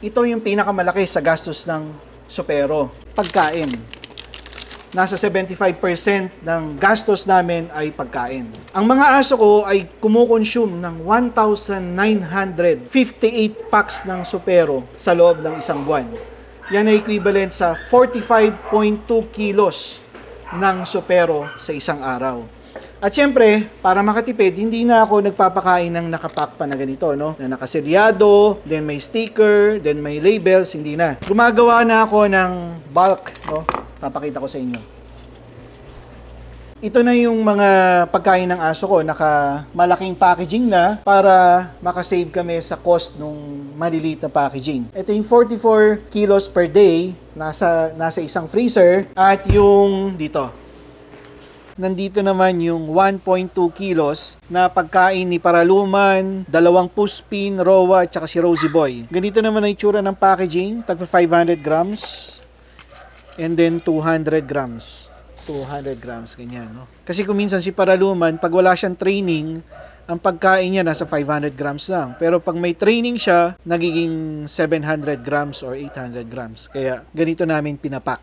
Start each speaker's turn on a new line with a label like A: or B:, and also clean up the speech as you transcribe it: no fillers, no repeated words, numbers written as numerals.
A: Ito yung pinakamalaki sa gastos ng supero, pagkain. Nasa 75% ng gastos namin ay pagkain. Ang mga aso ko ay kumukonsume ng 1,958 packs ng supero sa loob ng isang buwan. Yan ay equivalent sa 45.2 kilos ng supero sa isang araw. At syempre, para makatipid, hindi na ako nagpapakain ng nakapack pa na ganito, no? Na nakaselyado, then may sticker, then may labels, hindi na. Gumagawa na ako ng bulk, no? Papakita ko sa inyo. Ito na yung mga pagkain ng aso ko, malaking packaging na para makasave kami sa cost nung maliliit na packaging. Ito yung 44 kilos per day, nasa isang freezer, at yung dito. Nandito naman yung 1.2 kilos na pagkain ni Paraluman, 2 Puspin, Rowa, at saka si Rosie Boy. Ganito naman ang itsura ng packaging, tagpa 500 grams, and then 200 grams. 200 grams, ganyan, no? Kasi kung minsan si Paraluman, pag wala siyang training, ang pagkain niya nasa 500 grams lang. Pero pag may training siya, nagiging 700 grams or 800 grams. Kaya ganito namin pinapak.